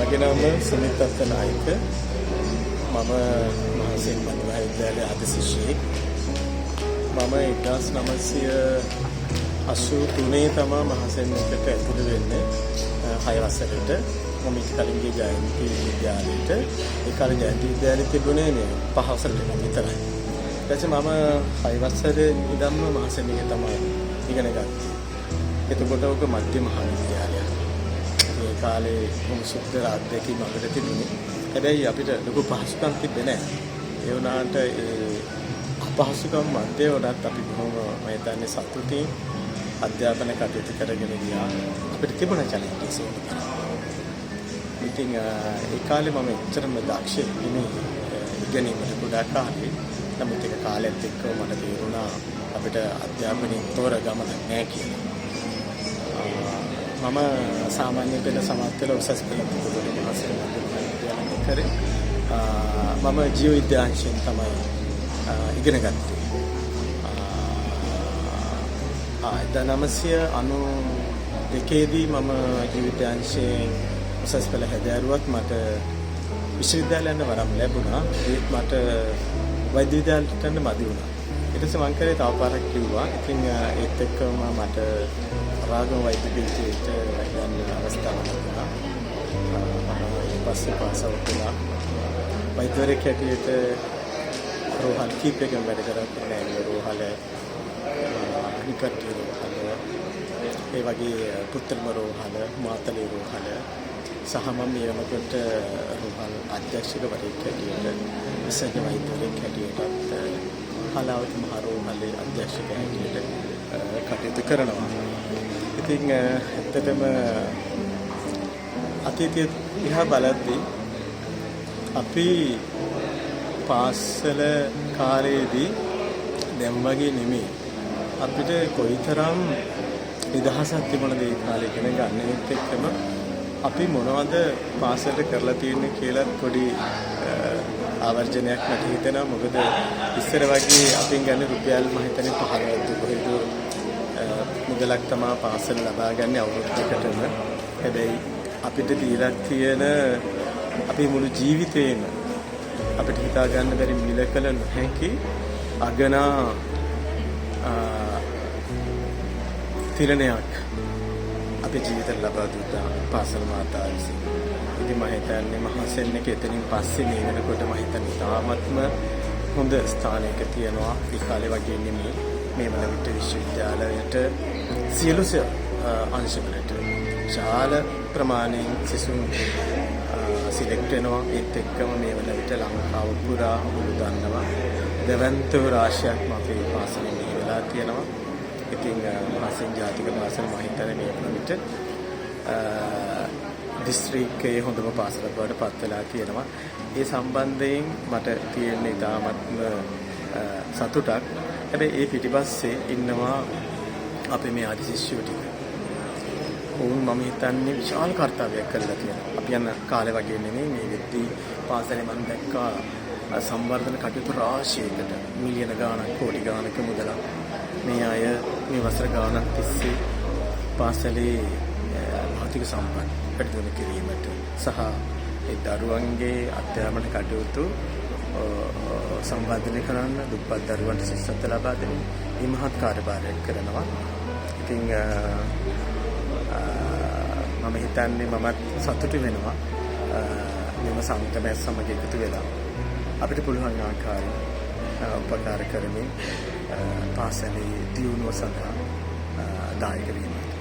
මගේ නම සුමිත් අත්තනායක. මම මහසෙන් මහවිද්‍යාලයේ අධි ශිෂ්‍යයෙක්. මම 1983 තමයි මහසෙන් එකට ඇතුළු වෙන්නේ 6 වසරේට. මම කලින් ගිය ජයන්ති විද්‍යාලයට. ඒ කාලේ ජයන්ති විද්‍යාලයේ තිබුණේ මේ 5 වසරට විතරයි. ඊට පස්සේ මම 6 වසරේ ඉඳන්ම මහසෙන් එකේ තමයි ඉගෙන ගත්තේ. එතකොට ඔක මධ්‍ය මහාවිද්‍යාලයක්. ඒ කාලේ සුද්ධ අධ්‍යක්ෂකව අපිට තිබුණේ. හැබැයි අපිට ලොකු පහසුකම් තිබ්බේ නැහැ. ඒ වුණාට ඒ අපහසුකම් මැද්දේ වඩාත් අපි බොහොම මම හිතන්නේ සතුටින් අධ්‍යාපන කටයුතු කරගෙන ගියා. අපිට තිබුණ චැලෙන්ජස් ඒක. ඉතින් ඒ කාලේ මම එච්චරම දක්ෂ නෙමෙයි ඉගෙනීමට ගොඩාක් කාලේ. නමුත් ඒක කාලෙත් එක්ක මට තේරුණා අපිට අධ්‍යාපනයේ තොර ගමන නැහැ කියලා. මම සාමාන්‍ය පෙළ සමත් වෙලා උසස් පෙළ කරේ. මම ජීව විද්‍යාංශයෙන් තමයි ඉගෙන ගත්තේ. 1992 දී මම ජීව විද්‍යාංශයෙන් උසස් පෙළ හැදෑරුවත් මට විශ්වවිද්‍යාලයෙන් වරම් ලැබුණා. ඒත් මට වෛද්‍ය විද්‍යාලයට යන්න මදි වුණා. ඊට පස්සේ මම කරේ තව පාරක් කිව්වා. ඉතින් ඒත් එක්කම මට රාගම වෛද්‍ය විද්‍යාලයට යන්න අවස්ථාවක් ලැබුණා. ඊට පස්සේ පාස් අවුට් වුණා. වෛද්‍යවරයෙක් හැටියට රෝහල් කීපයකින් වැඩ කරලා රෝහල නිකට්ටි රෝහල ඒ වගේ පුත්තලම රෝහල මාතලේ රෝහල සහ මම ඊළඟට රෝහල් අධ්‍යක්ෂකවරයෙක් හැටියට විශේෂ වෛද්‍යවරයෙක් හැටියට හලාවත මහ රෝහලේ අධ්‍යක්ෂක හැටියට කටයුතු කරනවා. ඉතින් ඇත්තටම අතීතයේ ඉහා බලද්දී අපි පාසල කාලයේදී දැන් වගේ නෙමෙයි අපිට කොයිතරම් නිදහසක් තිබුණද ඒ කාලේ ඉගෙන ගන්න ඒත් එක්කම අපි මොනවද පාසලට කරලා තියෙන්නේ කියලා පොඩි ආවර්ජනයක් මට හිතෙනවා. මොකද ඉස්සර වගේ අපෙන් ගන්න රුපියල් මම හිතන්නේ 15ක් කොහෙද මුදලක් තමයි පාසල ලබා ගන්න අවුරුද්දකටම. හැබැයි අපිට දීලා තියෙන අපේ මුළු ජීවිතේම අපිට හිතා ගන්න බැරි මිල කළ නොහැකි අගනා තිරණයක් අපේ ජීවිතේ ලබා දුන්නා පාසල් මාතා විසින්. ඉතින් මම හිතන්නේ මහසෙන් එක එතනින් පස්සේ මේ වෙනකොට මම හිතන්නේ තාමත්ම හොඳ ස්ථානයක තියෙනවා. ඒ කාලේ වගේ නෙමෙයි මේ වන විට විශ්වවිද්‍යාලයට සියලු අංශවලට ශාල ප්‍රමාණයෙන් සිසුන් සිලෙක්ට් වෙනවා. ඒත් එක්කම මේ වන විට ලංකාව පුරා ඔබ දන්නවා දෙවන්තව රාශියක්ම අපේ පාසලෙන් වෙලා තියෙනවා. ඉතින් මහසෙන් ජාතික පාසල මම හිතන්නේ මේ වන විට දිස්ත්‍රික්කයේ හොඳම පාසලක් බවට පත් වෙලා තියෙනවා. ඒ සම්බන්ධයෙන් මට තියෙන ඉතාමත්ම සතුටක්. හැබැයි ඒ පිටිපස්සේ ඉන්නවා අපේ මේ ආදි ශිෂ්‍යයෝ ටික. ඔවුන් මම හිතන්නේ විශාල කර්තව්‍යයක් කරලා තියෙනවා. අපි යන කාලේ වගේ නෙමෙයි මේ විද්දී පාසලේ මම දැක්කා සංවර්ධන කටයුතු රාශියකට මිලියන ගාණක් කෝටි ගාණක මුදලක් මේ අය මේ වසර ගාණක් තිස්සේ පාසලේ භෞතික සම්පත් ප්‍රතිගමනය කිරීමට සහ ඒ දරුවන්ගේ අධ්‍යාපන කටයුතු සම්බන්ධනය කරන්න දුප්පත් දරුවන්ට ශිෂ්‍යත්ව ලබා දෙන මේ මහත් කාර්යභාරයක් කරනවා. ඉතින් මම හිතන්නේ මමත් සතුටු වෙනවා මෙම සංගමය සමග එකතු වෙලා අපිට පුළුවන් ආකාරයෙන් උපකාර කරමින් පාසලේ දියුණුව සඳහා දායක වීම.